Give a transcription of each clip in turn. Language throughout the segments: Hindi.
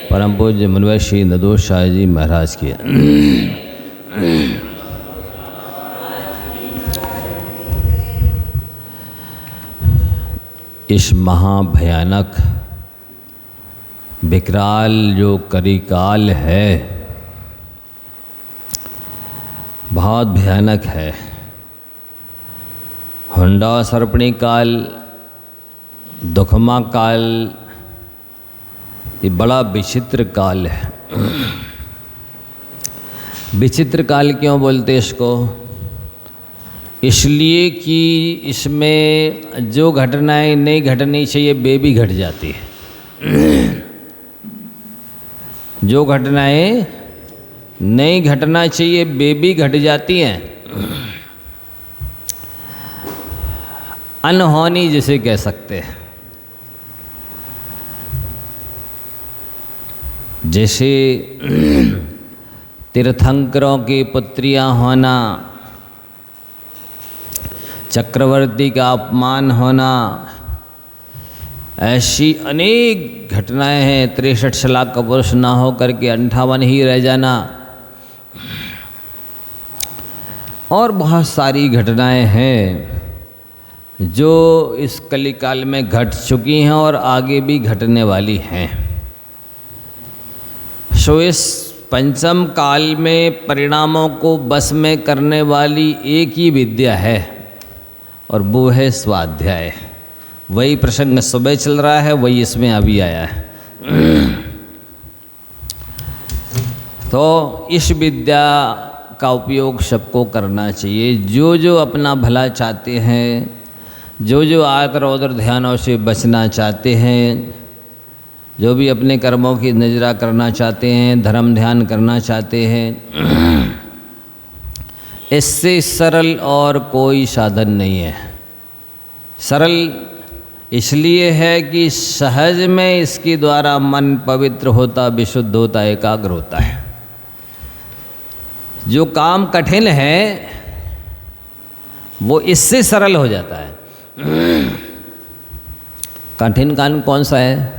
परम पूज्य मुनिवर श्री नदोष शाह जी महाराज की। इस महाभयानक विकराल जो कलिकाल है बहुत भयानक है। हुंडा सर्पणी काल, दुखमा काल, ये बड़ा विचित्र काल है। विचित्र काल क्यों बोलते इसको? इसलिए कि इसमें जो घटनाएं नहीं घटनी चाहिए वे भी घट जाती है। जो घटनाएं नहीं घटना चाहिए वे भी घट जाती हैं। अनहोनी जिसे कह सकते हैं। जैसे तीर्थंकरों की पुत्रियां होना, चक्रवर्ती का अपमान होना, ऐसी अनेक घटनाएं हैं। 63 लाख का पुरुष ना हो करके 58 ही रह जाना, और बहुत सारी घटनाएं हैं जो इस कलिकाल में घट चुकी हैं और आगे भी घटने वाली हैं। सो इस पंचम काल में परिणामों को बस में करने वाली एक ही विद्या है और वो है स्वाध्याय। वही प्रसंग सुबह चल रहा है, वही इसमें अभी आया है। तो इस विद्या का उपयोग सबको करना चाहिए। जो जो अपना भला चाहते हैं, जो जो आकर उधर ध्यानों से बचना चाहते हैं, जो भी अपने कर्मों की निजरा करना चाहते हैं, धर्म ध्यान करना चाहते हैं, इससे सरल और कोई साधन नहीं है। सरल इसलिए है कि सहज में इसके द्वारा मन पवित्र होता, विशुद्ध होता, एकाग्र होता है। जो काम कठिन है वो इससे सरल हो जाता है। कठिन काम कौन सा है?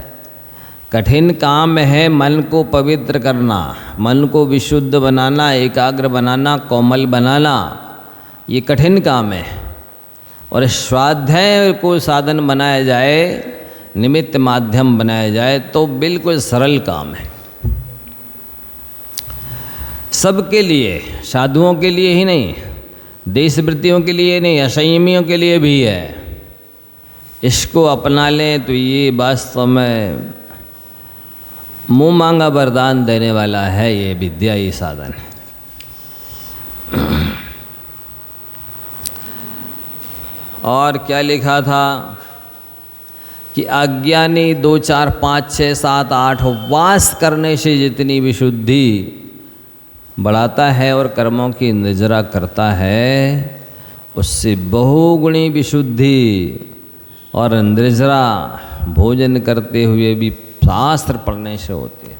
कठिन काम है मन को पवित्र करना, मन को विशुद्ध बनाना, एकाग्र बनाना, कोमल बनाना। ये कठिन काम है। और स्वाध्याय को साधन बनाया जाए, निमित्त माध्यम बनाया जाए तो बिल्कुल सरल काम है। सबके लिए, साधुओं के लिए ही नहीं, देशवृत्तियों के लिए नहीं, असंयमियों के लिए भी है। इसको अपना लें तो ये वास्तव में मुँह मांगा वरदान देने वाला है। ये विद्या, ये साधन। और क्या लिखा था कि अज्ञानी 2, 4, 5, 6, 7, 8 उपवास करने से जितनी विशुद्धि बढ़ाता है और कर्मों की निजरा करता है, उससे बहुगुणी विशुद्धि और निजरा भोजन करते हुए भी शास्त्र पढ़ने से होती है।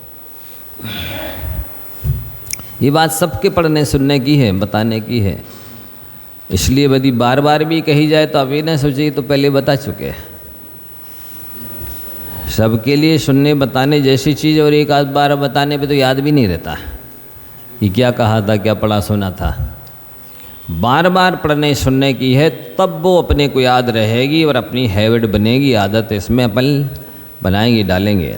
ये बात सबके पढ़ने सुनने की है, बताने की है। इसलिए यदि बार बार भी कही जाए तो अभी न सोचिए, तो पहले बता चुके। सबके लिए सुनने बताने जैसी चीज़, और एक आध बार बताने पे तो याद भी नहीं रहता कि क्या कहा था, क्या पढ़ा सुना था। बार बार पढ़ने सुनने की है, तब वो अपने को याद रहेगी और अपनी हैबिट बनेगी, आदत इसमें अपन बनाएंगे, डालेंगे।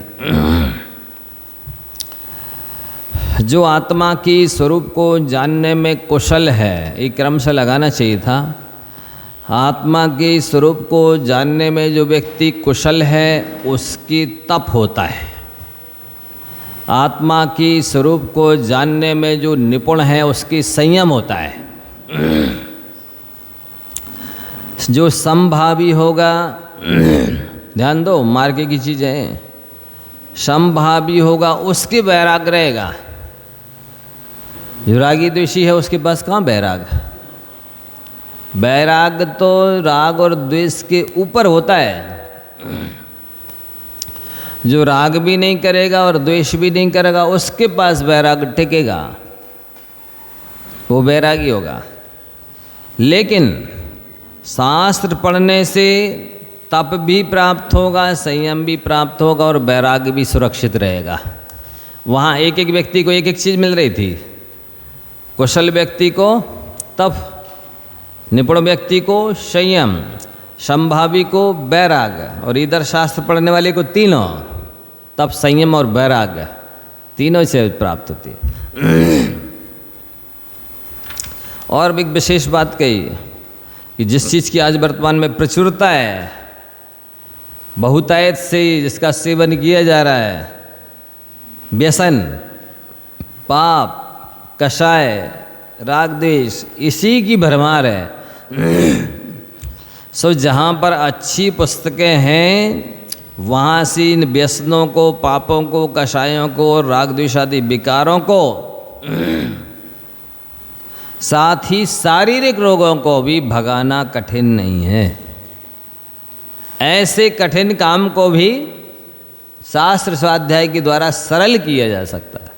जो आत्मा की स्वरूप को जानने में कुशल है, एक क्रम से लगाना चाहिए था। आत्मा के स्वरूप को जानने में जो व्यक्ति कुशल है उसकी तप होता है। आत्मा की स्वरूप को जानने में जो निपुण है उसकी संयम होता है। जो समभावी होगा, ध्यान दो, मार्गे की चीज़ें, समभावी होगा उसके वैराग्य रहेगा। जो रागी द्वेषी है उसके पास कहाँ वैराग? वैराग तो राग और द्वेष के ऊपर होता है। जो राग भी नहीं करेगा और द्वेष भी नहीं करेगा उसके पास वैराग टिकेगा, वो वैरागी होगा। लेकिन शास्त्र पढ़ने से तप भी प्राप्त होगा, संयम भी प्राप्त होगा और वैराग्य भी सुरक्षित रहेगा। वहाँ एक एक व्यक्ति को एक एक चीज़ मिल रही थी। कुशल व्यक्ति को तप, निपुण व्यक्ति को संयम, संभावी को वैराग्य, और इधर शास्त्र पढ़ने वाले को तीनों तप, संयम और वैराग्य तीनों से प्राप्त होती है। और एक विशेष बात कही कि जिस चीज़ की आज वर्तमान में प्रचुरता है, बहुतायत से जिसका सेवन किया जा रहा है, व्यसन, पाप, कषाय, राग द्वेष, इसी की भरमार है। सो जहाँ पर अच्छी पुस्तकें हैं वहाँ से इन व्यसनों को, पापों को, कषायों को, राग द्वेष आदि विकारों को, साथ ही शारीरिक रोगों को भी भगाना कठिन नहीं है। ऐसे कठिन काम को भी शास्त्र स्वाध्याय के द्वारा सरल किया जा सकता है।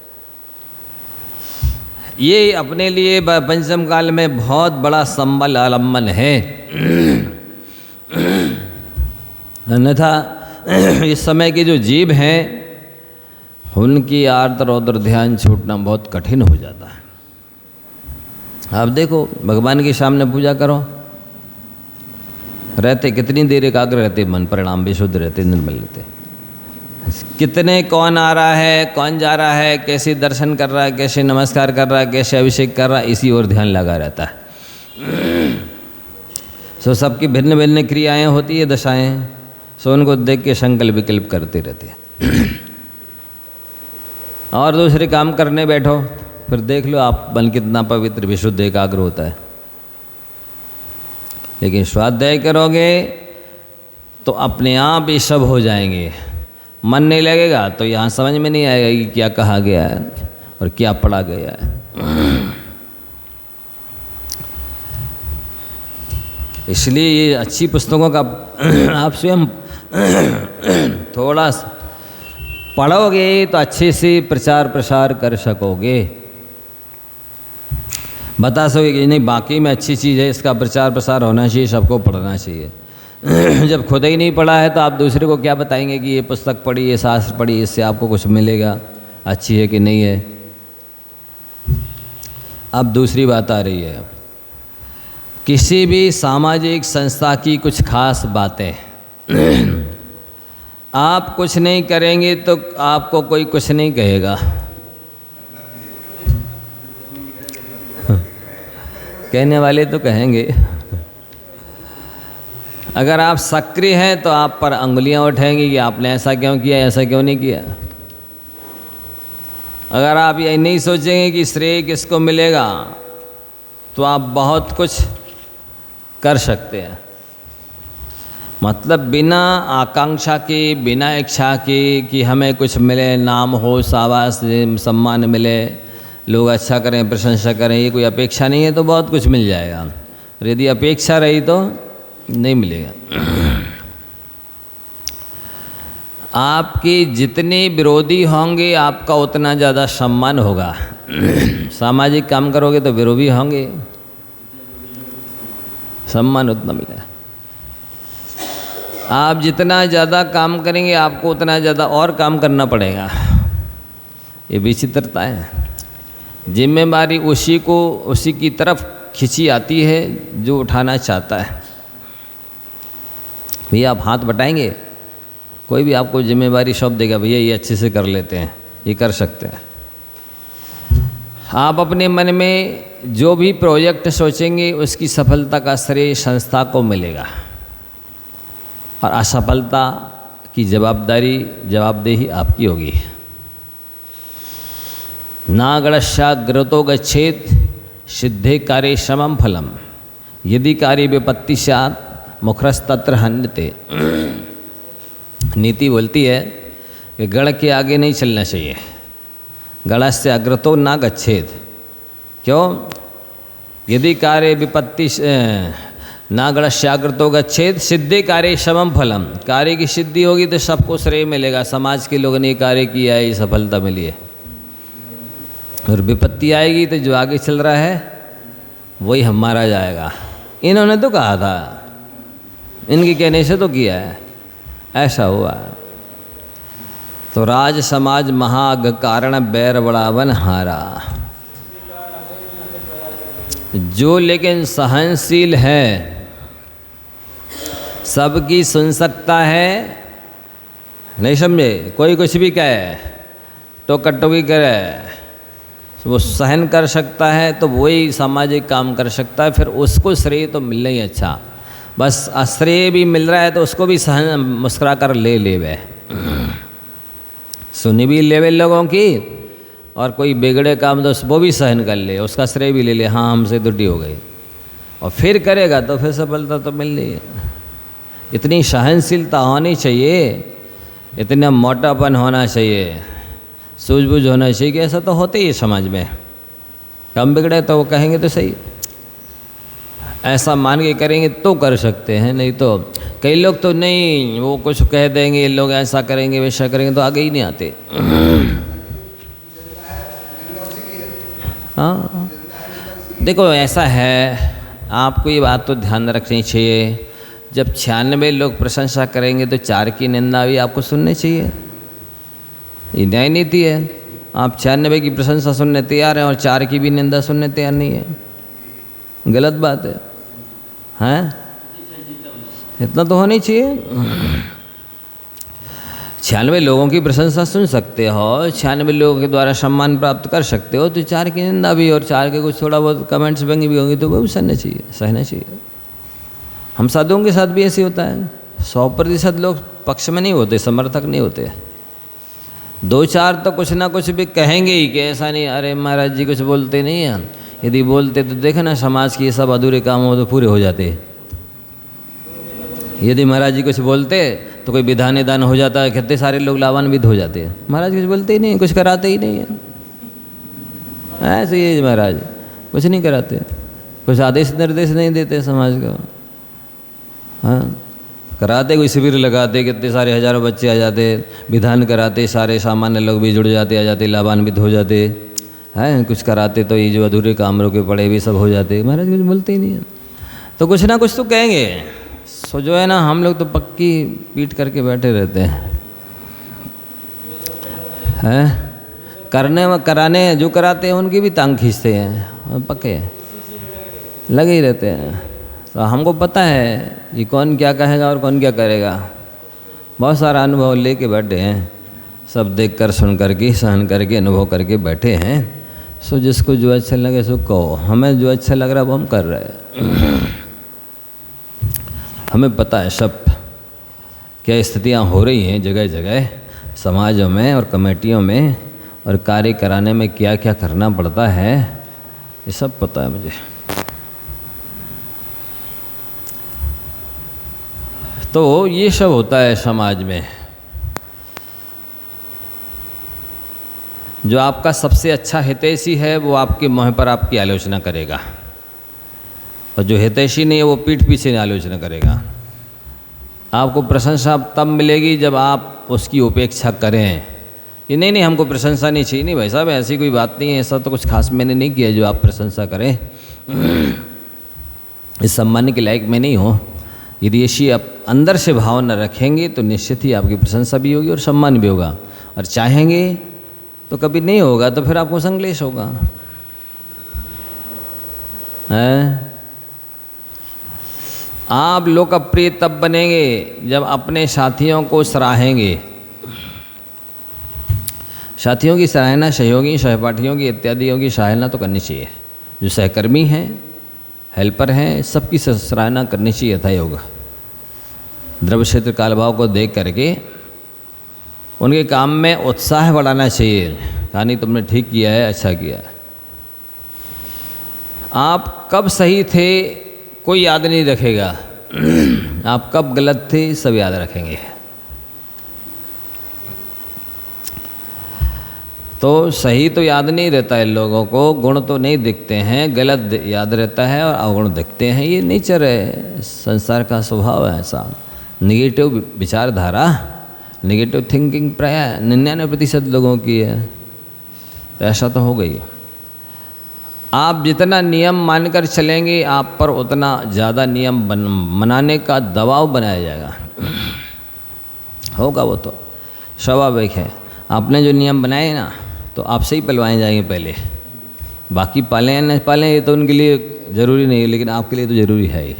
ये अपने लिए पंचम काल में बहुत बड़ा संबल आलम्बन है। अन्यथा इस समय के जो जीव हैं उनकी आर्द्र रौद्र ध्यान छूटना बहुत कठिन हो जाता है। आप देखो, भगवान के सामने पूजा करो, रहते कितनी देर एकाग्र रहते, मन परिणाम भी शुद्ध रहते, निर्मल रहते। कितने कौन आ रहा है, कौन जा रहा है, कैसे दर्शन कर रहा है, कैसे नमस्कार कर रहा है, कैसे अभिषेक कर रहा है, इसी ओर ध्यान लगा रहता है। सो सबकी भिन्न भिन्न क्रियाएं होती है, दशाएं, सो उनको देख के संकल्प विकल्प करते रहते हैं। और दूसरे काम करने बैठो, फिर देख लो आप मन कितना पवित्र विशुद्ध एकाग्र होता है। लेकिन स्वाध्याय करोगे तो अपने आप ये सब हो जाएंगे। मन नहीं लगेगा तो यहाँ समझ में नहीं आएगा कि क्या कहा गया है और क्या पढ़ा गया है। इसलिए ये अच्छी पुस्तकों का आप स्वयं थोड़ा पढ़ोगे तो अच्छे से प्रचार प्रसार कर सकोगे, बता सकोगे कि नहीं बाकी में अच्छी चीज़ है, इसका प्रचार प्रसार होना चाहिए, सबको पढ़ना चाहिए। जब खुद ही नहीं पढ़ा है तो आप दूसरे को क्या बताएंगे कि ये पुस्तक पढ़ी, ये शास्त्र पढ़ी, इससे आपको कुछ मिलेगा, अच्छी है कि नहीं है। अब दूसरी बात आ रही है, किसी भी सामाजिक संस्था की कुछ खास बातें आप कुछ नहीं करेंगे तो आपको कोई कुछ नहीं कहेगा। कहने वाले तो कहेंगे। अगर आप सक्रिय हैं तो आप पर अंगुलियां उठाएंगी कि आपने ऐसा क्यों किया, ऐसा क्यों नहीं किया। अगर आप ये नहीं सोचेंगे कि श्रेय किसको मिलेगा तो आप बहुत कुछ कर सकते हैं। मतलब बिना आकांक्षा के, बिना इच्छा के कि हमें कुछ मिले, नाम हो, शाबाश, सम्मान मिले, लोग अच्छा करें, प्रशंसा करें, ये कोई अपेक्षा नहीं है तो बहुत कुछ मिल जाएगा। और यदि अपेक्षा रही तो नहीं मिलेगा। आपके जितने विरोधी होंगे आपका उतना ज़्यादा सम्मान होगा। सामाजिक काम करोगे तो विरोधी होंगे, सम्मान उतना मिलेगा। आप जितना ज़्यादा काम करेंगे आपको उतना ज़्यादा और काम करना पड़ेगा। ये विचित्रता है। जिम्मेदारी उसी की तरफ खिंची आती है जो उठाना चाहता है। भैया आप हाथ बटाएंगे, कोई भी आपको जिम्मेदारी सौंप देगा, भैया ये अच्छे से कर लेते हैं, ये कर सकते हैं। आप अपने मन में जो भी प्रोजेक्ट सोचेंगे उसकी सफलता का श्रेय संस्था को मिलेगा और असफलता की जवाबदेही आपकी होगी। नागणस्याग्रतो गच्छेत सिद्धे कार्ये समम फलम यदि कार्य विपत्ति स्यात् मुखरस्तत्र हन्यते। नीति बोलती है कि गढ़ के आगे नहीं चलना चाहिए। गणस्य अग्रतो ना गच्छेत। क्यों? यदि कार्य विपत्ति ना गणस्याग्रतो गच्छेत सिद्धे कार्य समम फलम। कार्य की सिद्धि होगी तो सबको श्रेय मिलेगा। समाज के लोगों ने ये कार्य किया है, ये सफलता मिली है। और विपत्ति आएगी तो जो आगे चल रहा है वही हमारा जाएगा। इन्होंने तो कहा था, इनके कहने से तो किया है, ऐसा हुआ। तो राज समाज महाग कारण बैर बढ़ावन हारा। जो लेकिन सहनशील है, सबकी सुन सकता है, नहीं समझे, कोई कुछ भी कहे, टोका टोकी करे, वो सहन कर सकता है, तो वही सामाजिक काम कर सकता है, फिर उसको श्रेय तो मिलना ही अच्छा। बस आश्रय भी मिल रहा है तो उसको भी सहन मुस्कुरा कर ले लेवे, सुनी भी लेवे लोगों की, और कोई बिगड़े काम तो वो भी सहन कर ले, उसका श्रेय भी ले ले, हाँ हमसे त्रुटि हो गई, और फिर करेगा तो फिर सफलता तो मिल रही है। इतनी सहनशीलता होनी चाहिए, इतना मोटापन होना चाहिए, सूझबूझ होना चाहिए कि ऐसा तो होते ही है समाज में। कम बिगड़े तो वो कहेंगे तो सही, ऐसा मान के करेंगे तो कर सकते हैं, नहीं तो कई लोग तो नहीं, वो कुछ कह देंगे, लोग ऐसा करेंगे वैसा करेंगे, तो आगे ही नहीं आते। हाँ देखो ऐसा है, आपको ये बात तो ध्यान रखनी चाहिए, जब 96 लोग प्रशंसा करेंगे तो 4 की निंदा भी आपको सुननी चाहिए। ये न्याय नीति है, आप 96 की प्रशंसा सुनने तैयार हैं और 4 की भी निंदा सुनने तैयार नहीं है, गलत बात है, हैं? इतना तो होनी चाहिए। 96 लोगों की प्रशंसा सुन सकते हो, 96 लोगों के द्वारा सम्मान प्राप्त कर सकते हो, तो 4 की निंदा भी और 4 के कुछ थोड़ा बहुत कमेंट्स व्यंग्य भी होंगे तो वो भी सहना चाहिए। हम साधुओं के साथ भी ऐसे होता है, 100% लोग पक्ष में नहीं होते, समर्थक नहीं होते, 2-4 तो कुछ ना कुछ भी कहेंगे ही कि ऐसा नहीं, अरे महाराज जी कुछ बोलते नहीं हैं, यदि बोलते तो देखो ना समाज के ये सब अधूरे काम हो तो पूरे हो जाते। यदि महाराज जी कुछ बोलते तो कोई विधान दान हो जाता है, कितने सारे लोग लाभान्वित हो जाते हैं। महाराज कुछ बोलते ही नहीं, कुछ कराते ही नहीं है, ऐसे ही महाराज कुछ नहीं कराते, कुछ आदेश निर्देश नहीं देते समाज को। हाँ कराते, कोई शिविर लगाते, कितने सारे हजारों बच्चे आ जाते, विधान कराते, सारे सामान्य लोग भी जुड़ जाते, आ जाते, लाभान्वित हो जाते हैं। कुछ कराते तो ये जो अधूरे काम रोके पड़े भी सब हो जाते, महाराज कुछ बोलते ही नहीं है, तो कुछ ना कुछ तो कहेंगे। सो जो है ना, हम लोग तो पक्की पीट करके बैठे रहते हैं, करने व कराने जो कराते हैं उनकी भी टांग खींचते हैं, पक्के लगे ही रहते हैं। तो हमको पता है कि कौन क्या कहेगा और कौन क्या करेगा, बहुत सारा अनुभव लेके बैठे हैं, सब देख कर सुन करके सहन करके अनुभव करके बैठे हैं। सो जिसको जो अच्छा लगे सो कहो, हमें जो अच्छा लग रहा है वो हम कर रहे हैं। हमें पता है सब क्या स्थितियाँ हो रही हैं जगह जगह समाजों में और कमेटियों में, और कार्य कराने में क्या क्या करना पड़ता है, ये सब पता है मुझे। तो ये सब होता है समाज में। जो आपका सबसे अच्छा हितैषी है वो आपके मुँह पर आपकी आलोचना करेगा, और जो हितैषी नहीं है वो पीठ पीछे आलोचना करेगा। आपको प्रशंसा तब मिलेगी जब आप उसकी उपेक्षा करें। ये नहीं हमको प्रशंसा नहीं चाहिए, नहीं भाई साहब ऐसी कोई बात नहीं है, ऐसा तो कुछ खास मैंने नहीं किया जो आप प्रशंसा करें, इस सम्मान के लायक मैं नहीं हूँ। यदि ऐसी आप अंदर से भाव न रखेंगे तो निश्चित ही आपकी प्रशंसा भी होगी और सम्मान भी होगा, और चाहेंगे तो कभी नहीं होगा, तो फिर आपको संक्लेश होगा। आप लोकप्रिय तब बनेंगे जब अपने साथियों को सराहेंगे। साथियों की सराहना, सहयोगी सहपाठियों की इत्यादियों की सराहना तो करनी चाहिए, जो सहकर्मी हैं, हेल्पर हैं, सबकी सराहना करनी चाहिए यथा योग। द्रव्य क्षेत्र काल भाव को देख करके उनके काम में उत्साह बढ़ाना चाहिए, कहा नहीं तुमने ठीक किया है, अच्छा किया है। आप कब सही थे कोई याद नहीं रखेगा, आप कब गलत थे सब याद रखेंगे। तो सही तो याद नहीं रहता है लोगों को, गुण तो नहीं दिखते हैं, गलत याद रहता है और अवगुण दिखते हैं। ये नेचर है, संसार का स्वभाव है ऐसा। निगेटिव विचारधारा, निगेटिव थिंकिंग प्राय 99% लोगों की है, तो ऐसा तो हो गई। आप जितना नियम मानकर चलेंगे आप पर उतना ज़्यादा नियम मनाने का दबाव बनाया जाएगा, होगा वो तो स्वाभाविक है। आपने जो नियम बनाए ना तो आपसे ही पलवाए जाएंगे पहले, बाकी पालें या न पालें ये तो उनके लिए ज़रूरी नहीं है, लेकिन आपके लिए तो ज़रूरी है ही।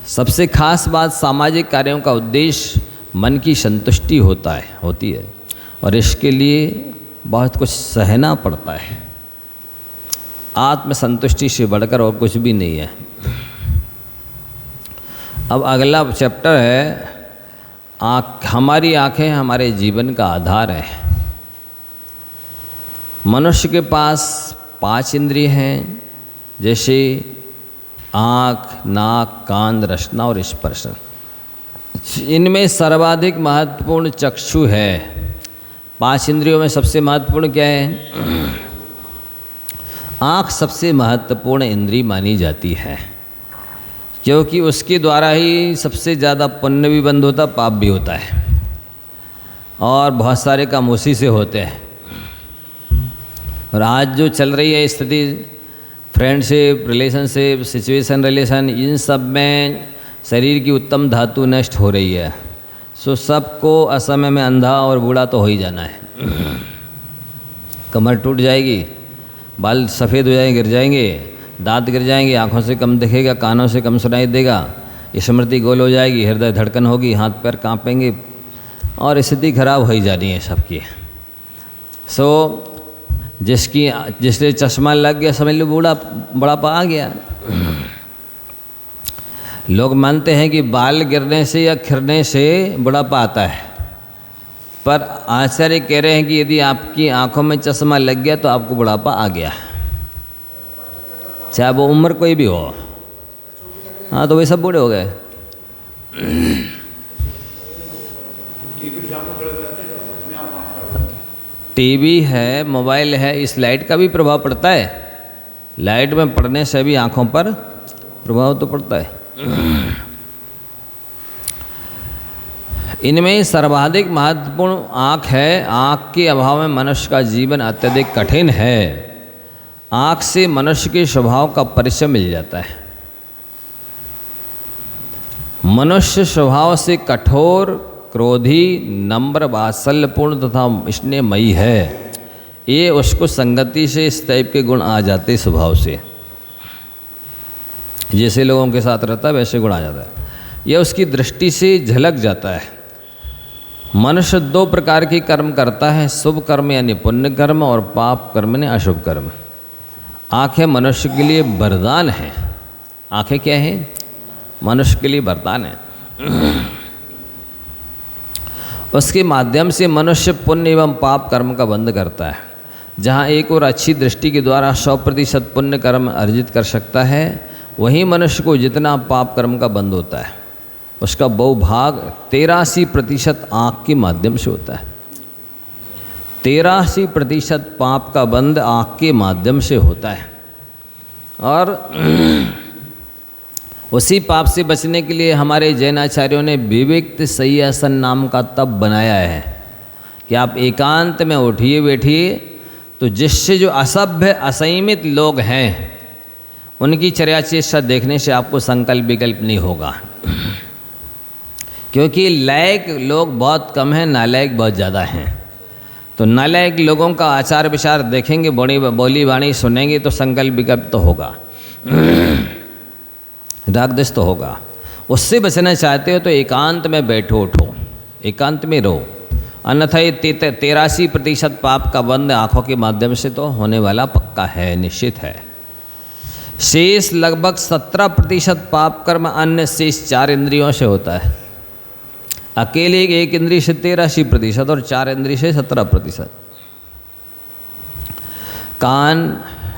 सबसे खास बात, सामाजिक कार्यों का उद्देश्य मन की संतुष्टि होती है और इसके लिए बहुत कुछ सहना पड़ता है। आत्मसंतुष्टि से बढ़कर और कुछ भी नहीं है। अब अगला चैप्टर है हमारी आँखें हमारे जीवन का आधार है। मनुष्य के पास 5 इंद्रिय हैं, जैसे आँख, नाक, कान, रसना और स्पर्श। इनमें सर्वाधिक महत्वपूर्ण चक्षु है। 5 इंद्रियों में सबसे महत्वपूर्ण क्या है? आँख सबसे महत्वपूर्ण इंद्रिय मानी जाती है, क्योंकि उसके द्वारा ही सबसे ज़्यादा पुण्य भी बंद होता, पाप भी होता है, और बहुत सारे काम उसी से होते हैं। और आज जो चल रही है स्थिति, फ्रेंडशिप, रिलेशनशिप, सिचुएशन रिलेशन, इन सब में शरीर की उत्तम धातु नष्ट हो रही है। सो सबको असमय में अंधा और बूढ़ा तो हो ही जाना है। कमर टूट जाएगी, बाल सफ़ेद हो जाएंगे, गिर जाएंगे, दांत गिर जाएंगे, आँखों से कम दिखेगा, कानों से कम सुनाई देगा, स्मृति गोल हो जाएगी, हृदय धड़कन होगी, हाथ पैर काँपेंगे और स्थिति खराब हो ही जानी है सबकी। सो जिससे चश्मा लग गया समझ लो बुढ़ापा आ गया। लोग मानते हैं कि बाल गिरने से या खिरने से बुढ़ापा आता है, पर आचार्य कह रहे हैं कि यदि आपकी आंखों में चश्मा लग गया तो आपको बुढ़ापा आ गया, चाहे वो उम्र कोई भी हो। हाँ, तो वे सब बूढ़े हो गए। टीवी है, मोबाइल है, इस लाइट का भी प्रभाव पड़ता है। लाइट में पड़ने से भी आंखों पर प्रभाव तो पड़ता है। इनमें सर्वाधिक महत्वपूर्ण आँख है। आँख के अभाव में मनुष्य का जीवन अत्यधिक कठिन है। आँख से मनुष्य के स्वभाव का परिचय मिल जाता है। मनुष्य स्वभाव से कठोर, क्रोधी, नम्र, वात्सल्यपूर्ण तथा स्नेहमयी है। ये उसको संगति से इस टाइप के गुण आ जाते स्वभाव से, जैसे लोगों के साथ रहता है वैसे गुण आ जाता है। यह उसकी दृष्टि से झलक जाता है। मनुष्य 2 प्रकार के कर्म करता है, शुभ कर्म यानी पुण्य कर्म और पाप कर्म यानी अशुभ कर्म। आँखें मनुष्य के लिए वरदान है। आँखें क्या है? मनुष्य के लिए वरदान है। उसके माध्यम से मनुष्य पुण्य एवं पाप कर्म का बंध करता है। जहाँ एक और अच्छी दृष्टि के द्वारा 100% पुण्य कर्म अर्जित कर सकता है, वहीं मनुष्य को जितना पाप कर्म का बंध होता है उसका बहुभाग 83% आँख के माध्यम से होता है। 83% पाप का बंध आँख के माध्यम से होता है। और उसी पाप से बचने के लिए हमारे जैन आचार्यों ने विविक्त शय्यासन नाम का तप बनाया है कि आप एकांत में उठिए बैठिए, तो जिससे जो असभ्य असंयमित लोग हैं उनकी चर्या चेष्टा देखने से आपको संकल्प विकल्प नहीं होगा, क्योंकि लायक लोग बहुत कम हैं, नालायक बहुत ज़्यादा हैं। तो नालायक लोगों का आचार विचार देखेंगे, बोली वाणी सुनेंगे तो संकल्प विकल्प तो होगा, राग द्वेष तो होगा। उससे बचना चाहते हो तो एकांत में बैठो, उठो, एकांत में रहो, अन्यथा ये 83% पाप का बंध आँखों के माध्यम से तो होने वाला पक्का है, निश्चित है। शेष लगभग 17% पाप कर्म अन्य शेष 4 इंद्रियों से होता है। अकेले एक इंद्रिय से 83% और 4 इंद्रिय से 17%। कान,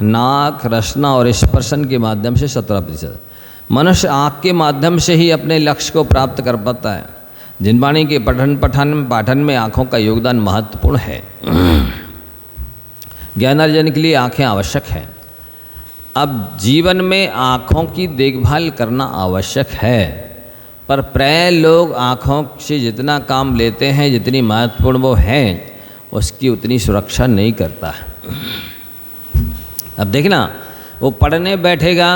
नाक, रसना और स्पर्शन के माध्यम से 17%। मनुष्य आँख के माध्यम से ही अपने लक्ष्य को प्राप्त कर पाता है। जिनवाणी के पाठन में आँखों का योगदान महत्वपूर्ण है। ज्ञानार्जन के लिए आँखें आवश्यक हैं। अब जीवन में आँखों की देखभाल करना आवश्यक है, पर प्राय लोग आँखों से जितना काम लेते हैं, जितनी महत्वपूर्ण वो हैं, उसकी उतनी सुरक्षा नहीं करता। अब देखना, वो पढ़ने बैठेगा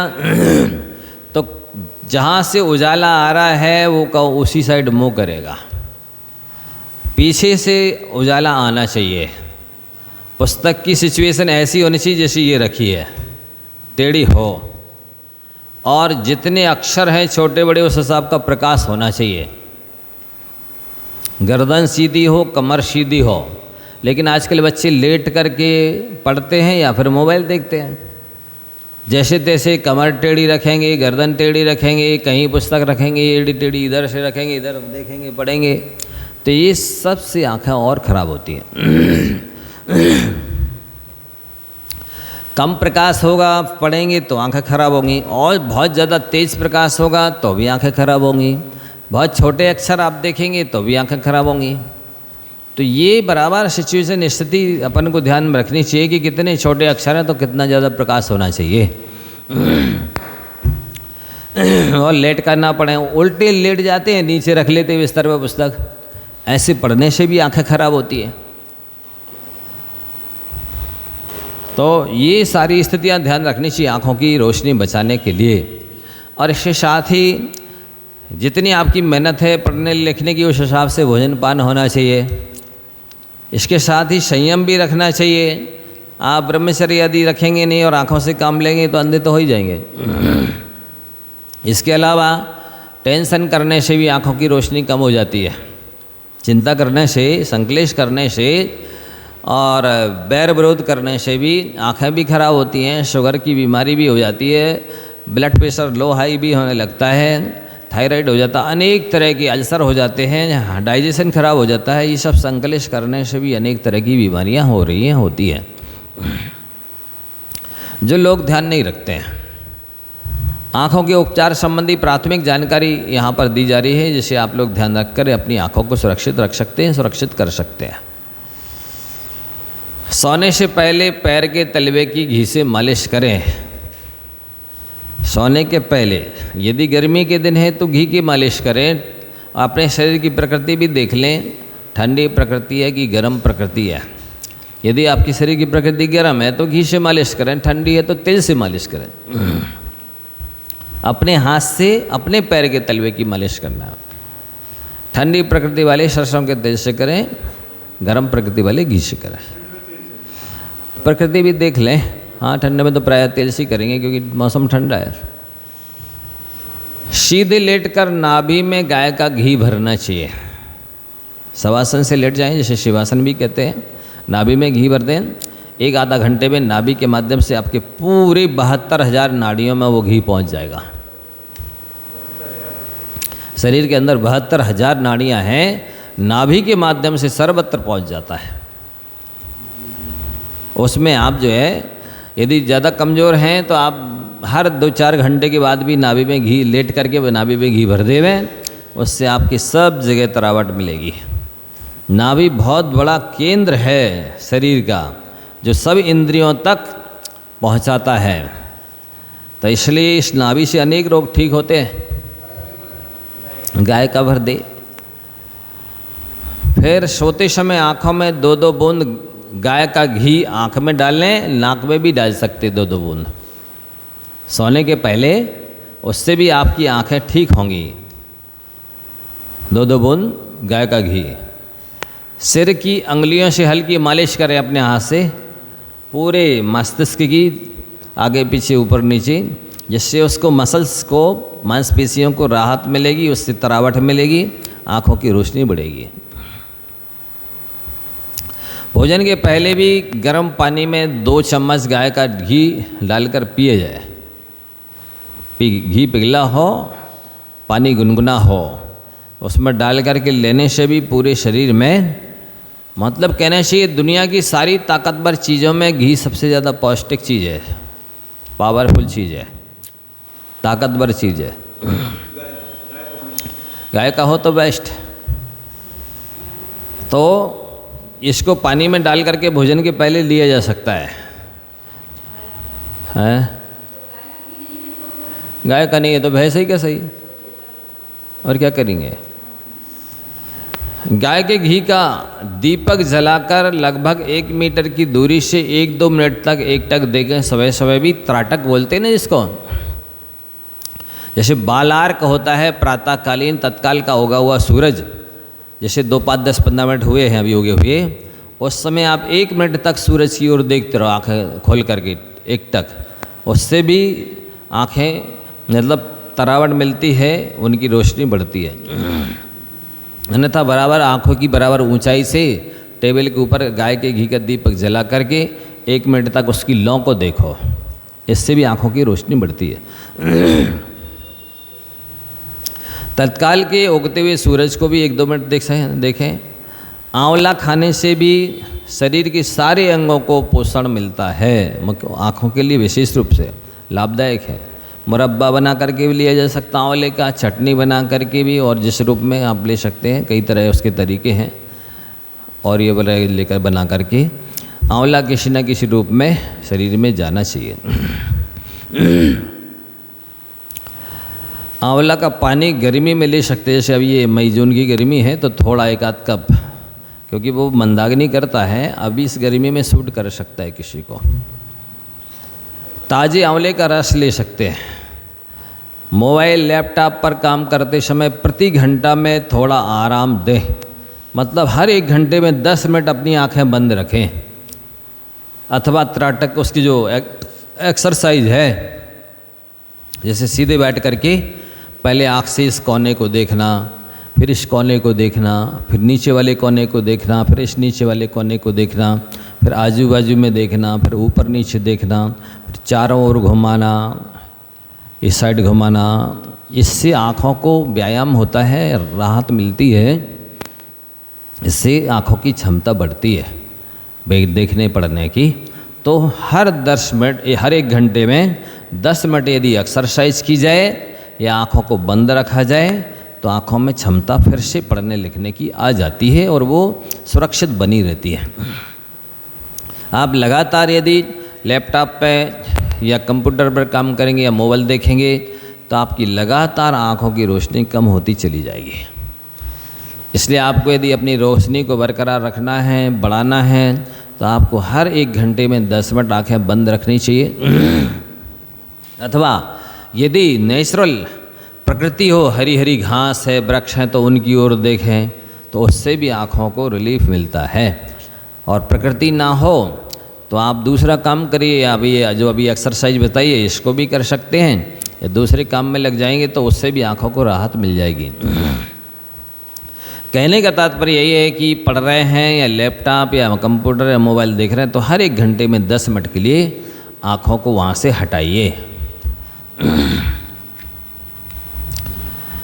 तो जहाँ से उजाला आ रहा है वो उसी साइड मुँह करेगा, पीछे से उजाला आना चाहिए। पुस्तक की सिचुएशन ऐसी होनी चाहिए जैसी ये रखी है, टेढ़ी हो, और जितने अक्षर हैं छोटे बड़े उस हिसाब का प्रकाश होना चाहिए। गर्दन सीधी हो, कमर सीधी हो। लेकिन आजकल बच्चे लेट करके पढ़ते हैं या फिर मोबाइल देखते हैं, जैसे तैसे कमर टेढ़ी रखेंगे, गर्दन टेढ़ी रखेंगे, कहीं पुस्तक रखेंगे एड़ी टेढ़ी, इधर से रखेंगे, इधर देखेंगे, पढ़ेंगे, तो ये सब से आँखें और ख़राब होती हैं। कम प्रकाश होगा, पढ़ेंगे तो आंखें खराब होंगी, और बहुत ज़्यादा तेज़ प्रकाश होगा तो भी आंखें खराब होंगी, बहुत छोटे अक्षर आप देखेंगे तो भी आंखें खराब होंगी। तो ये बराबर सिचुएशन स्थिति अपन को ध्यान में रखनी चाहिए कि कितने छोटे अक्षर हैं तो कितना ज़्यादा प्रकाश होना चाहिए। और लेट कर ना पढ़ें, उल्टे लेट जाते हैं, नीचे रख लेते हैं बिस्तर पर पुस्तक, ऐसे पढ़ने से भी आंखें खराब होती हैं। तो ये सारी स्थितियां ध्यान रखनी चाहिए आँखों की रोशनी बचाने के लिए। और इसके साथ ही जितनी आपकी मेहनत है पढ़ने लिखने की, उस हिसाब से भोजन पान होना चाहिए। इसके साथ ही संयम भी रखना चाहिए। आप ब्रह्मचर्य यदि रखेंगे नहीं और आँखों से काम लेंगे तो अंधे तो हो ही जाएंगे। इसके अलावा टेंशन करने से भी आँखों की रोशनी कम हो जाती है। चिंता करने से, संकलेश करने से और बैर विरोध करने से भी आँखें भी खराब होती हैं, शुगर की बीमारी भी हो जाती है, ब्लड प्रेशर लो हाई भी होने लगता है, थायराइड हो जाता है, अनेक तरह के अल्सर हो जाते हैं, डाइजेशन खराब हो जाता है। ये सब संकलेश करने से भी अनेक तरह की बीमारियां हो रही हैं, होती हैं, जो लोग ध्यान नहीं रखते हैं। आँखों के उपचार संबंधी प्राथमिक जानकारी यहाँ पर दी जा रही है, जिसे आप लोग ध्यान रखकर अपनी आँखों को सुरक्षित रख सकते हैं, सुरक्षित कर सकते हैं। सोने से पहले पैर के तलवे की घी से मालिश करें। सोने के पहले, यदि गर्मी के दिन है तो घी की मालिश करें। अपने शरीर की प्रकृति भी देख लें, ठंडी प्रकृति है कि गर्म प्रकृति है। यदि आपकी शरीर की प्रकृति गर्म है तो घी से मालिश करें, ठंडी है तो तेल से मालिश करें। अपने हाथ से अपने पैर के तलवे की मालिश करना है। ठंडी प्रकृति वाले सरसों के तेल से करें, गर्म प्रकृति वाले घी से करें। प्रकृति भी देख लें। हाँ, ठंडे में तो प्रायः तेल से करेंगे क्योंकि मौसम ठंडा है। सीधे लेटकर नाभि में गाय का घी भरना चाहिए। शवासन से लेट जाएं, जैसे शिवासन भी कहते हैं। नाभि में घी भर दें। एक आधा घंटे में नाभि के माध्यम से आपके पूरे 72,000 नाड़ियों में वो घी पहुंच जाएगा। शरीर के अंदर 72,000 नाड़ियाँ हैं, नाभि के माध्यम से सर्वत्र पहुंच जाता है। उसमें आप जो है, यदि ज़्यादा कमज़ोर हैं तो आप हर 2-4 घंटे के बाद भी नाभि में घी लेट करके नाभि में घी भर देवें, उससे आपकी सब जगह तरावट मिलेगी। नाभि बहुत बड़ा केंद्र है शरीर का, जो सब इंद्रियों तक पहुंचाता है। तो इसलिए इस नाभि से अनेक रोग ठीक होते हैं। गाय का भर दे। फिर सोते समय आँखों में 2-2 बूंद गाय का घी आँख में डालें, नाक में भी डाल सकते 2-2 बूंद सोने के पहले, उससे भी आपकी आँखें ठीक होंगी। 2-2 बूंद गाय का घी। सिर की अंगुलियों से हल्की मालिश करें अपने हाथ से, पूरे मस्तिष्क की आगे पीछे ऊपर नीचे, जिससे उसको मसल्स को, मांसपेशियों को राहत मिलेगी, उससे तरावट मिलेगी, आँखों की रोशनी बढ़ेगी। भोजन के पहले भी गर्म पानी में 2 चम्मच गाय का घी डालकर पिए जाए। घी पिघला हो, पानी गुनगुना हो, उसमें डाल करके लेने से भी पूरे शरीर में, मतलब कहना चाहिए दुनिया की सारी ताकतवर चीज़ों में घी सबसे ज़्यादा पौष्टिक चीज़ है, पावरफुल चीज़ है, ताकतवर चीज़ है। गाय का हो तो बेस्ट। तो इसको पानी में डाल करके भोजन के पहले लिया जा सकता है। गाय का नहीं है तो भैंस ही क्या सही, और क्या करेंगे। गाय के घी का दीपक जलाकर लगभग 1 मीटर की दूरी से 1-2 मिनट तक एक टक देकर, सुबह सुबह भी त्राटक बोलते हैं ना जिसको, जैसे बालार्क होता है प्रातःकालीन, तत्काल का उगा हुआ सूरज जैसे 2, 5, 10, 15 मिनट हुए हैं अभी उगे हुए, उस समय आप 1 मिनट तक सूरज की ओर देखते रहो आँखें खोल करके, 1 तक। उससे भी आँखें मतलब तरावट मिलती है, उनकी रोशनी बढ़ती है। अन्यथा बराबर आँखों की बराबर ऊंचाई से टेबल के ऊपर गाय के घी का दीपक जला करके 1 मिनट तक उसकी लौ को देखो, इससे भी आँखों की रोशनी बढ़ती है। तत्काल के उगते हुए सूरज को भी 1-2 मिनट देखें। आंवला खाने से भी शरीर के सारे अंगों को पोषण मिलता है, आँखों के लिए विशेष रूप से लाभदायक है। मुरब्बा बना करके भी लिया जा सकता है आंवले का, चटनी बना करके भी, और जिस रूप में आप ले सकते हैं, कई तरह उसके तरीके हैं। और ये लेकर बना करके आंवला किसी न किसी रूप में शरीर में जाना चाहिए। आंवला का पानी गर्मी में ले सकते हैं, जैसे अभी ये मई जून की गर्मी है तो थोड़ा 1-8 कप, क्योंकि वो मंदाग्नि करता है, अभी इस गर्मी में सूट कर सकता है किसी को। ताजे आंवले का रस ले सकते हैं। मोबाइल लैपटॉप पर काम करते समय प्रति घंटा में थोड़ा आराम दें, मतलब हर 1 घंटे में 10 मिनट अपनी आंखें बंद रखें, अथवा त्राटक उसकी जो एक्सरसाइज है, जैसे सीधे बैठ करके पहले आँख से इस कोने को देखना, फिर इस कोने को देखना, फिर नीचे वाले कोने को देखना, फिर इस नीचे वाले कोने को देखना, फिर आजू बाजू में देखना, फिर ऊपर नीचे देखना, फिर चारों ओर घुमाना, इस साइड घुमाना। इससे आँखों को व्यायाम होता है, राहत मिलती है, इससे आँखों की क्षमता बढ़ती है देखने पढ़ने की। तो हर 10 मिनट, हर 1 घंटे में 10 मिनट यदि एक्सरसाइज की जाए या आँखों को बंद रखा जाए तो आँखों में क्षमता फिर से पढ़ने लिखने की आ जाती है और वो सुरक्षित बनी रहती है। आप लगातार यदि लैपटॉप पे या कंप्यूटर पर काम करेंगे या मोबाइल देखेंगे तो आपकी लगातार आँखों की रोशनी कम होती चली जाएगी। इसलिए आपको यदि अपनी रोशनी को बरकरार रखना है, बढ़ाना है, तो आपको हर 1 घंटे में 10 मिनट आँखें बंद रखनी चाहिए। अथवा यदि नेचुरल प्रकृति हो, हरी हरी घास है, वृक्ष हैं, तो उनकी ओर देखें, तो उससे भी आँखों को रिलीफ मिलता है। और प्रकृति ना हो तो आप दूसरा काम करिए, या अभी जो अभी एक्सरसाइज बताइए इसको भी कर सकते हैं, या दूसरे काम में लग जाएंगे तो उससे भी आँखों को राहत मिल जाएगी। कहने का तात्पर्य यही है कि पढ़ रहे हैं या लैपटॉप या कंप्यूटर या मोबाइल देख रहे हैं तो हर 1 घंटे में 10 मिनट के लिए आँखों को वहाँ से हटाइए।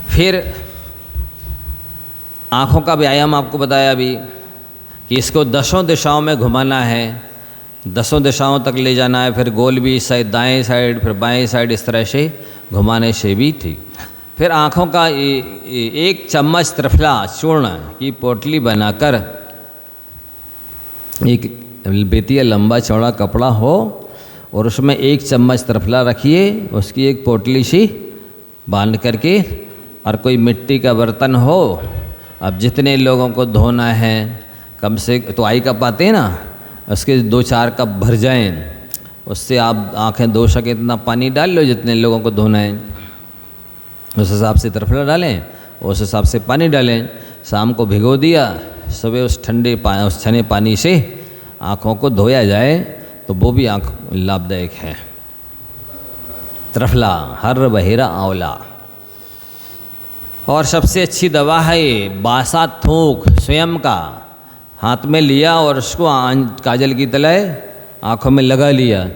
फिर आँखों का व्यायाम आपको बताया अभी कि इसको 10 दिशाओं में घुमाना है, 10 दिशाओं तक ले जाना है, फिर गोल भी साइड, दाएं साइड, फिर बाएं साइड, इस तरह से घुमाने से भी ठीक। फिर आँखों का 1 चम्मच त्रिफला चूर्ण की पोटली बनाकर, एक बेतिया लंबा चौड़ा कपड़ा हो और उसमें 1 चम्मच त्रिफला रखिए, उसकी एक पोटली सी बांध करके, और कोई मिट्टी का बर्तन हो, अब जितने लोगों को धोना है, कम से तो आई कप आते हैं ना, उसके 2-4 कप भर जाएं, उससे आप आँखें धो सके इतना पानी डाल लो जितने लोगों को धोना है, उस हिसाब से त्रिफला डालें, उस हिसाब से पानी डालें। शाम को भिगो दिया, सुबह उस ठंडे पानी से आँखों को धोया जाए तो वो भी आँख लाभदायक है। त्रिफला, हर बहेरा आंवला। और सबसे अच्छी दवा है ये बासा थूक, स्वयं का हाथ में लिया और उसको काजल की तरह आँखों में लगा लिया,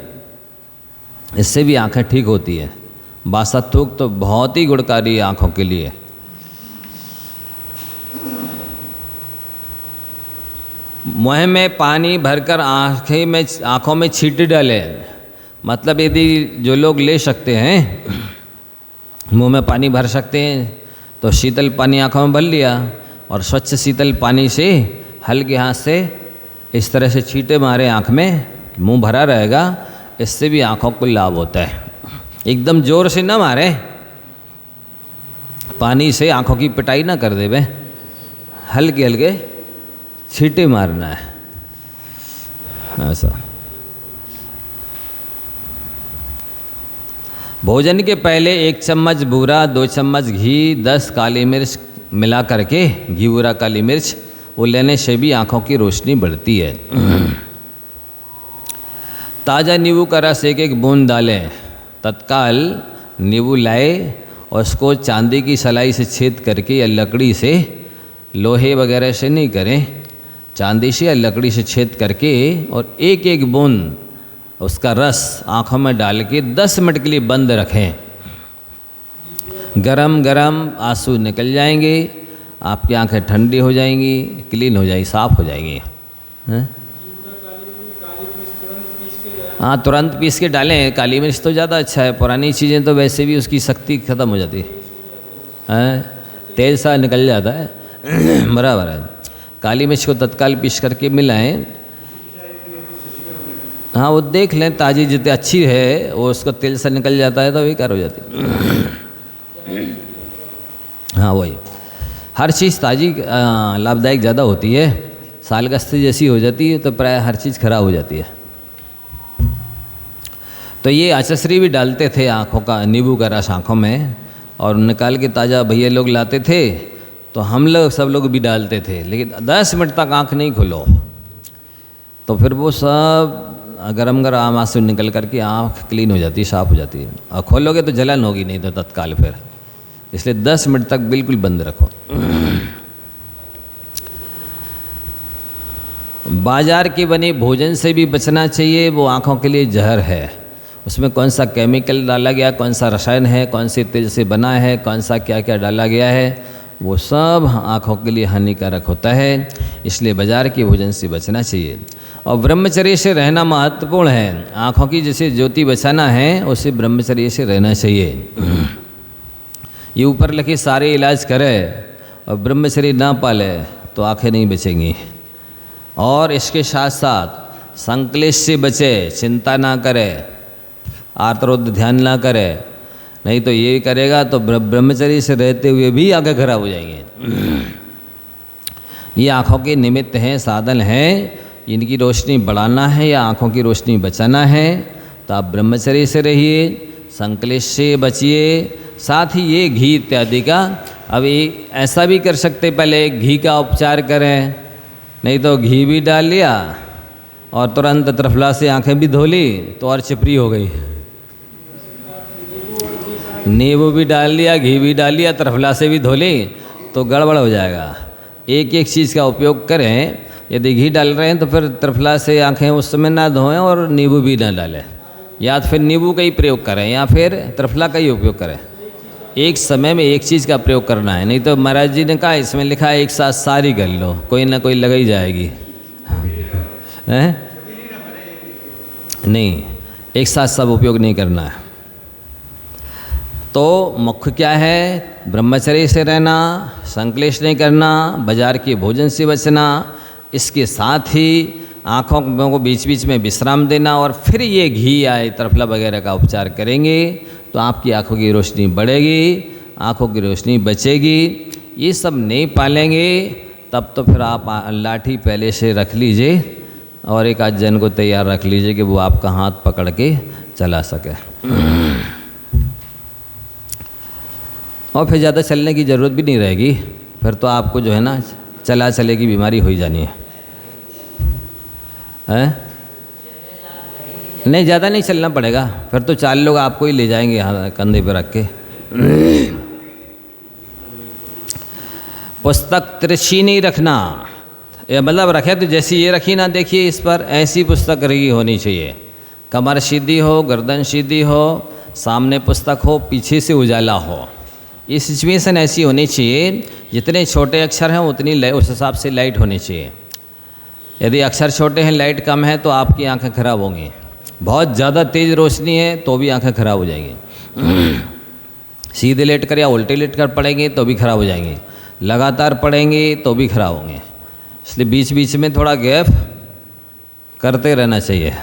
इससे भी आँखें ठीक होती है। बासा थूक तो बहुत ही गुणकारी है आँखों के लिए। मुँह में पानी भरकर आँखों में छींटे डालें, मतलब यदि जो लोग ले सकते हैं, मुँह में पानी भर सकते हैं, तो शीतल पानी आँखों में भर लिया और स्वच्छ शीतल पानी से हल्के हाथ से इस तरह से छींटे मारे आँख में, मुंह भरा रहेगा, इससे भी आँखों को लाभ होता है। एकदम जोर से ना मारे, पानी से आँखों की पिटाई ना कर देवे, हल्के हल्के छींटे मारना है ऐसा। भोजन के पहले 1 चम्मच बूरा, 2 चम्मच घी, 10 काली मिर्च मिला करके घिउरा काली मिर्च वो लेने से भी आँखों की रोशनी बढ़ती है। ताज़ा नींबू का रस एक एक बूंद डालें। तत्काल नींबू लाए और उसको चांदी की सलाई से छेद करके या लकड़ी से, लोहे वगैरह से नहीं करें, चांदी से या लकड़ी से छेद करके और एक एक बूंद उसका रस आँखों में डाल के 10 मिनट के लिए बंद रखें। गरम गरम आंसू निकल जाएंगे, आपकी आंखें ठंडी हो जाएंगी, क्लीन हो जाएगी, साफ हो जाएंगी। हाँ, तुरंत पीस के डालें। काली मिर्च तो ज़्यादा अच्छा है, पुरानी चीज़ें तो वैसे भी उसकी शक्ति ख़त्म हो जाती है, तेल सा निकल जाता है। बराबर है। काली मिर्च को तत्काल पीस करके मिलाएं। हाँ, वो देख लें, ताज़ी जितनी अच्छी है वो उसको तेल से निकल जाता है तो बेकार हो जाती है। हाँ, वही हर चीज़ ताज़ी लाभदायक ज़्यादा होती है। सालगस्ती जैसी हो जाती है तो प्राय हर चीज़ खराब हो जाती है। तो ये अचसरी भी डालते थे आँखों का, नींबू का रस आँखों में, और निकाल के ताज़ा भैया लोग लाते थे तो हम लोग सब लोग भी डालते थे। लेकिन 10 मिनट तक आँख नहीं खोलो तो फिर वो सब गरम गरम आंसू निकल करके आँख क्लीन हो जाती है, साफ़ हो जाती है। और खोलोगे तो जलन होगी नहीं तो तत्काल फिर, इसलिए 10 मिनट तक बिल्कुल बंद रखो। बाजार की बनी भोजन से भी बचना चाहिए, वो आँखों के लिए जहर है। उसमें कौन सा केमिकल डाला गया, कौन सा रसायन है, कौन से तेल से बना है, कौन सा क्या क्या डाला गया है, वो सब आँखों के लिए हानिकारक होता है। इसलिए बाजार के भोजन से बचना चाहिए। और ब्रह्मचर्य से रहना महत्वपूर्ण है। आँखों की जैसे ज्योति बचाना है उसे ब्रह्मचर्य से रहना चाहिए। ये ऊपर लिखे सारे इलाज करे और ब्रह्मचर्य ना पाले तो आँखें नहीं बचेंगी। और इसके साथ साथ संक्लेश से बचे, चिंता ना करे, आर्तरोध ध्यान ना करे, नहीं तो ये करेगा तो ब्रह्मचर्य से रहते हुए भी आंखें खराब हो जाएंगे। ये आँखों के निमित्त हैं, साधन हैं। इनकी रोशनी बढ़ाना है या आँखों की रोशनी बचाना है तो आप ब्रह्मचर्य से रहिए, संक्लेश से बचिए। साथ ही ये घी इत्यादि का, अब ये ऐसा भी कर सकते, पहले घी का उपचार करें, नहीं तो घी भी डाल लिया और तुरंत त्रिफला से आंखें भी धो ली तो और चिपरी हो गई। नींबू भी डाल लिया, घी भी डाल लिया, त्रिफला से भी धो ली तो गड़बड़ हो जाएगा। एक एक चीज़ का उपयोग करें। यदि घी डाल रहे हैं तो फिर त्रिफला से आंखें उस समय ना धोएं और नींबू भी ना डालें, या फिर नींबू का ही प्रयोग करें या फिर त्रिफला का ही उपयोग करें। एक समय में एक चीज़ का प्रयोग करना है, नहीं तो महाराज जी ने कहा इसमें लिखा है एक साथ सारी कर लो, कोई ना कोई लग ही जाएगी। हैं? नहीं, एक साथ सब उपयोग नहीं करना है। तो मुख्य क्या है? ब्रह्मचर्य से रहना, संक्लेश नहीं करना, बाजार के भोजन से बचना, इसके साथ ही आँखों को बीच बीच में विश्राम देना, और फिर ये घी या त्रिफला वगैरह का उपचार करेंगे तो आपकी आँखों की रोशनी बढ़ेगी, आँखों की रोशनी बचेगी। ये सब नहीं पालेंगे तब तो फिर आप लाठी पहले से रख लीजिए और एक आध जन को तैयार रख लीजिए कि वो आपका हाथ पकड़ के चला सके। और फिर ज़्यादा चलने की ज़रूरत भी नहीं रहेगी, फिर तो आपको जो है ना चला चले की बीमारी हो ही जानी है। नहीं, ज़्यादा नहीं चलना पड़ेगा, फिर तो 4 लोग आपको ही ले जाएंगे यहाँ कंधे पर रख के। पुस्तक तिरछी नहीं रखना, मतलब रखे तो जैसी ये रखी ना, देखिए इस पर ऐसी पुस्तक रखी होनी चाहिए। कमर सीधी हो, गर्दन सीधी हो, सामने पुस्तक हो, पीछे से उजाला हो। ये सिचुएशन ऐसी होनी चाहिए, जितने छोटे अक्षर हैं उतनी उस हिसाब से लाइट होनी चाहिए। यदि अक्षर छोटे हैं, लाइट कम है तो आपकी आंखें खराब होंगी। बहुत ज़्यादा तेज़ रोशनी है तो भी आंखें खराब हो जाएंगी। सीधे लेट कर या उल्टे लेट कर पढ़ेंगे तो भी खराब हो जाएंगे, लगातार पढ़ेंगे तो भी खराब होंगे। इसलिए बीच बीच में थोड़ा गैप करते रहना चाहिए,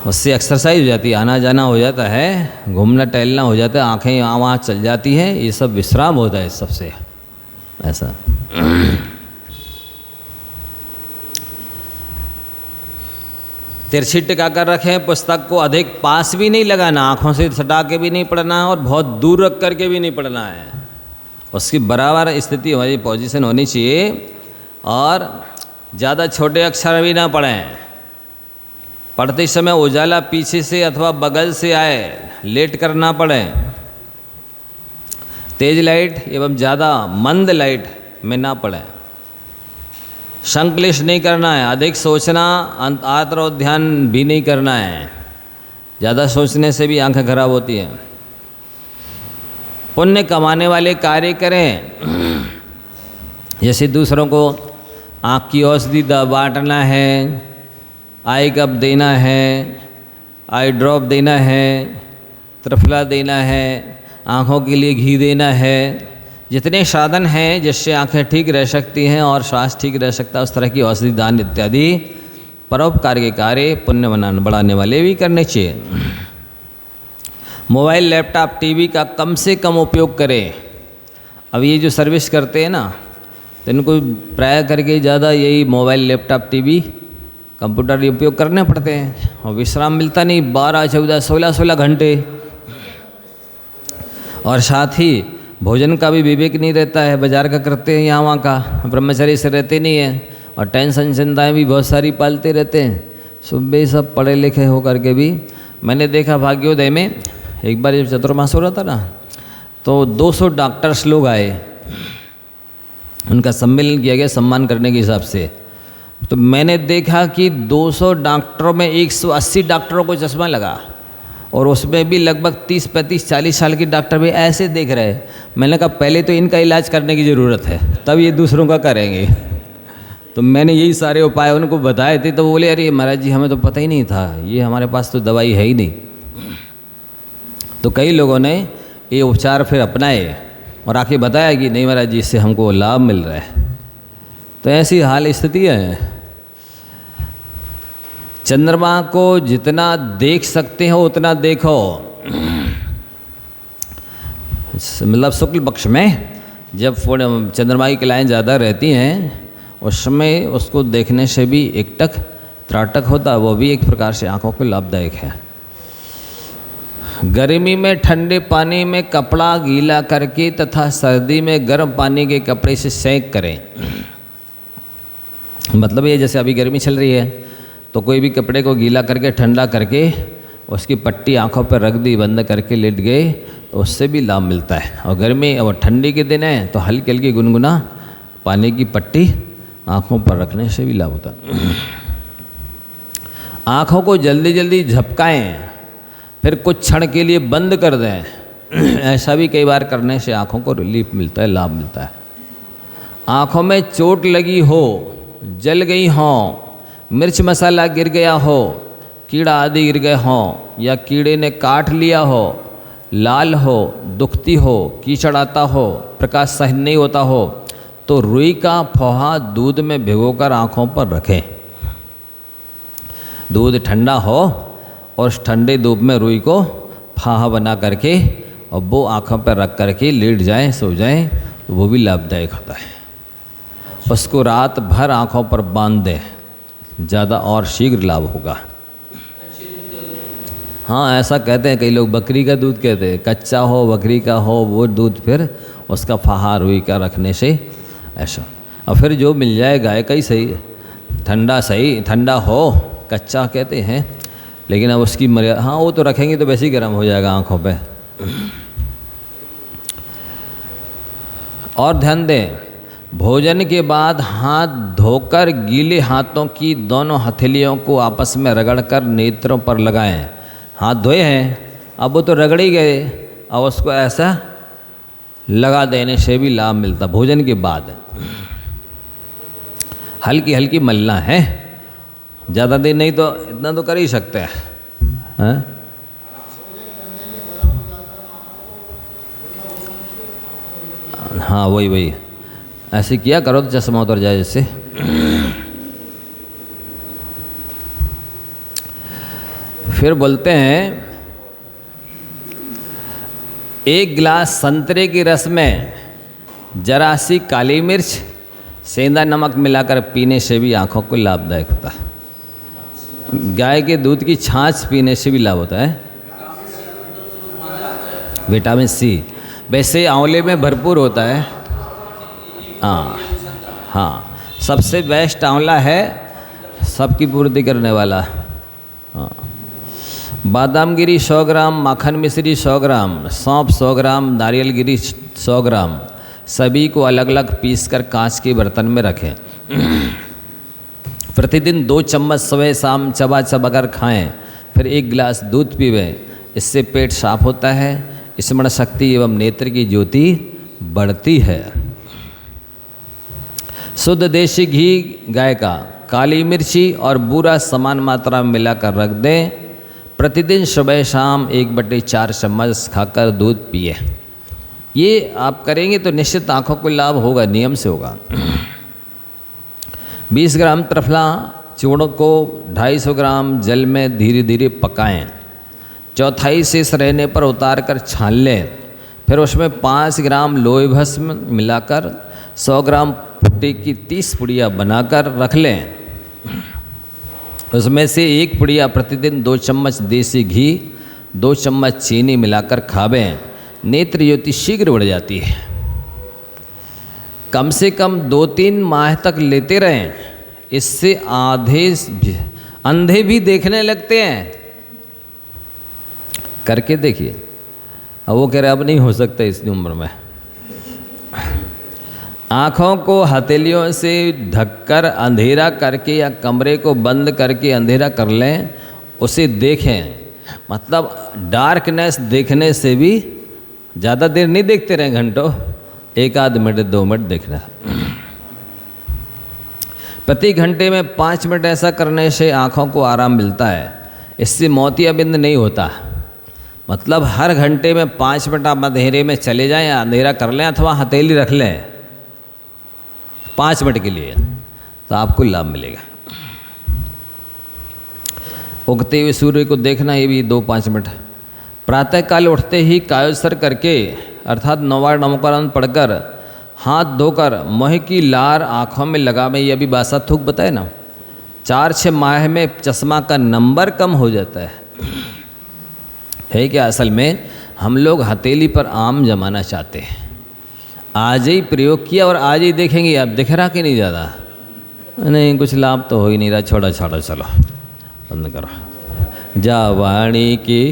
उससे एक्सरसाइज हो जाती है, आना जाना हो जाता है, घूमना टहलना हो जाता है, आँखें यहाँ वहाँ चल जाती हैं, ये सब विश्राम होता है सबसे। ऐसा तिरछी टिका कर रखें। पुस्तक को अधिक पास भी नहीं लगाना, आँखों से सटा के भी नहीं पढ़ना और बहुत दूर रख करके भी नहीं पढ़ना है। उसकी बराबर स्थिति हमारी पोजीशन होनी चाहिए, और ज़्यादा छोटे अक्षर भी ना पढ़ें। पढ़ते समय उजाला पीछे से अथवा बगल से आए, लेट कर ना पढ़ें। तेज लाइट एवं ज़्यादा मंद लाइट में ना पढ़ें। संक्लिष्ट नहीं करना है, अधिक सोचना, आत्म ध्यान भी नहीं करना है। ज़्यादा सोचने से भी आंखें खराब होती हैं। पुण्य कमाने वाले कार्य करें, जैसे दूसरों को आँख की औषधि बांटना है, आई कप देना है, आई ड्रॉप देना है, त्रिफला देना है, आँखों के लिए घी देना है। जितने साधन हैं जिससे आँखें ठीक रह सकती हैं और स्वास्थ्य ठीक रह सकता है, उस तरह की औषधि दान इत्यादि परोपकार के कार्य पुण्य बढ़ाने वाले भी करने चाहिए। मोबाइल, लैपटॉप, टीवी का कम से कम उपयोग करें। अब ये जो सर्विस करते हैं ना, तो इनको प्राय करके ज़्यादा यही मोबाइल, लैपटॉप, टीवी, कंप्यूटर उपयोग करने पड़ते हैं, और विश्राम मिलता नहीं 12, 14, 16 घंटे। और साथ ही भोजन का भी विवेक नहीं रहता है, बाजार का करते हैं, यहाँ वहाँ का, ब्रह्मचर्य से रहते नहीं हैं, और टेंशन चिंताएँ भी बहुत सारी पालते रहते हैं। सुबह सब पढ़े लिखे होकर के भी मैंने देखा भाग्योदय में एक बार जब चतुर्मास हो रहा था ना, तो 200 डॉक्टर्स लोग आए, उनका सम्मेलन किया गया सम्मान करने के हिसाब से। तो मैंने देखा कि 200 डॉक्टरों में 180 डॉक्टरों को चश्मा लगा, और उसमें भी लगभग 30, 35, 40 साल के डॉक्टर भी ऐसे देख रहे। मैंने कहा पहले तो इनका इलाज करने की ज़रूरत है, तब ये दूसरों का करेंगे। तो मैंने यही सारे उपाय उनको बताए थे, तो बोले अरे महाराज जी हमें तो पता ही नहीं था, ये हमारे पास तो दवाई है ही नहीं। तो कई लोगों ने ये उपचार फिर अपनाए और आके बताया कि नहीं महाराज जी इससे हमको लाभ मिल रहा है। तो ऐसी हाल स्थिति है। चंद्रमा को जितना देख सकते हो उतना देखो। मतलब शुक्ल पक्ष में जब चंद्रमा की कलाएँ ज़्यादा रहती हैं, उस समय उसको देखने से भी एकटक त्राटक होता है, वो भी एक प्रकार से आँखों को लाभदायक है। गर्मी में ठंडे पानी में कपड़ा गीला करके तथा सर्दी में गर्म पानी के कपड़े से सेंक करें। मतलब ये जैसे अभी गर्मी चल रही है, तो कोई भी कपड़े को गीला करके ठंडा करके उसकी पट्टी आँखों पर रख दी, बंद करके लेट गए, तो उससे भी लाभ मिलता है। और गर्मी और ठंडी के दिन है तो हल्की हल्की गुनगुना पानी की पट्टी आँखों पर रखने से भी लाभ होता है। आँखों को जल्दी जल्दी झपकाएं, फिर कुछ क्षण के लिए बंद कर दें। ऐसा भी कई बार करने से आँखों को रिलीफ मिलता है, लाभ मिलता है। आँखों में चोट लगी हो, जल गई हो, मिर्च मसाला गिर गया हो, कीड़ा आदि गिर गए हों, या कीड़े ने काट लिया हो, लाल हो, दुखती हो, कीचड़ आता हो, प्रकाश सहन नहीं होता हो, तो रुई का फोहा दूध में भिगोकर आँखों पर रखें। दूध ठंडा हो और उस ठंडे धूप में रुई को फाहा बना करके और वो आँखों पर रख करके लेट जाएं, सो जाएं, तो वो भी लाभदायक होता है। उसको रात भर आँखों पर बांध दें, ज़्यादा और शीघ्र लाभ होगा। हाँ, ऐसा कहते हैं कई लोग, बकरी का दूध कहते हैं, कच्चा हो बकरी का हो वो दूध, फिर उसका फाहा रुई का रखने से ऐसा। और फिर जो मिल जाए गाय का ही सही, ठंडा सही, ठंडा हो, कच्चा कहते हैं, लेकिन अब उसकी मर्यादा। हाँ, वो तो रखेंगे तो वैसे ही गर्म हो जाएगा आँखों पे। और ध्यान दें, भोजन के बाद हाथ धोकर गीले हाथों की दोनों हथेलियों को आपस में रगड़कर नेत्रों पर लगाएं। हाथ धोए हैं, अब वो तो रगड़ ही गए, और उसको ऐसा लगा देने से भी लाभ मिलता। भोजन के बाद हल्की हल्की मलना है, ज़्यादा देर नहीं, तो इतना तो कर ही सकते हैं। हाँ, वही ऐसे किया करो तो चश्मा उतर जाए जिससे। फिर बोलते हैं, एक गिलास संतरे के रस में जरा सी काली मिर्च, सेंधा नमक मिलाकर पीने से भी आँखों को लाभदायक होता है। गाय के दूध की छाछ पीने से भी लाभ होता है। विटामिन सी, वैसे आंवले में भरपूर होता है। हाँ हाँ, सबसे बेस्ट आंवला है, सबकी पूर्ति करने वाला। हाँ, बादाम गिरी 100 ग्राम, माखन मिश्री 100 ग्राम, सौंफ 100 ग्राम, नारियल गिरी 100 ग्राम, सभी को अलग अलग पीस कर कांच के बर्तन में रखें। प्रतिदिन 2 चम्मच सुबह शाम चबा चबा कर खाएँ, फिर 1 गिलास दूध पीवें। इससे पेट साफ होता है, स्मरण शक्ति एवं नेत्र की ज्योति बढ़ती है। शुद्ध देशी घी गाय का, काली मिर्ची और बूरा समान मात्रा में मिलाकर रख दें। प्रतिदिन सुबह शाम 1/4 चम्मच खाकर दूध पिए। ये आप करेंगे तो निश्चित आँखों को लाभ होगा, नियम से होगा। 20 ग्राम त्रिफला चूर्ण को 250 ग्राम जल में धीरे धीरे पकाएं। चौथाई शेष रहने पर उतार कर छान लें। फिर उसमें 5 ग्राम लोहे भस्म मिलाकर 100 ग्राम पुट्टी की 30 पुड़िया बनाकर रख लें। उसमें से 1 पुड़िया प्रतिदिन 2 चम्मच देसी घी, 2 चम्मच चीनी मिलाकर खावें। नेत्र ज्योति शीघ्र बढ़ जाती है। कम से कम 2-3 माह तक लेते रहें, इससे अंधे भी देखने लगते हैं। करके देखिए। अब वो कह रहे अब नहीं हो सकता इस उम्र में। आँखों को हथेलियों से ढककर अंधेरा करके या कमरे को बंद करके अंधेरा कर लें, उसे देखें। मतलब डार्कनेस देखने से भी ज़्यादा देर नहीं देखते रहें, घंटों, 1 मिनट 2 मिनट देखना। प्रति घंटे में 5 मिनट ऐसा करने से आँखों को आराम मिलता है। इससे मोतियाबिंद नहीं होता। मतलब हर घंटे में 5 मिनट आप अंधेरे में चले जाएं या अंधेरा कर लें अथवा हथेली रख लें 5 मिनट के लिए, तो आपको लाभ मिलेगा। उगते हुए सूर्य को देखना, ये भी 2-5 मिनट। प्रातःकाल उठते ही कायोत्सर्ग करके अर्थात 9 बार नमोकार पढ़कर हाथ धोकर मोह की लार आँखों में लगावें। यह भी बासा थूक बताए ना। 4-6 माह में चश्मा का नंबर कम हो जाता है क्या? असल में हम लोग हथेली पर आम जमाना चाहते हैं। आज ही प्रयोग किया और आज ही देखेंगे आप दिख रहा कि नहीं ज़्यादा? नहीं, कुछ लाभ तो हो ही नहीं रहा। छोड़ो चलो बंद करो। जा वाणी की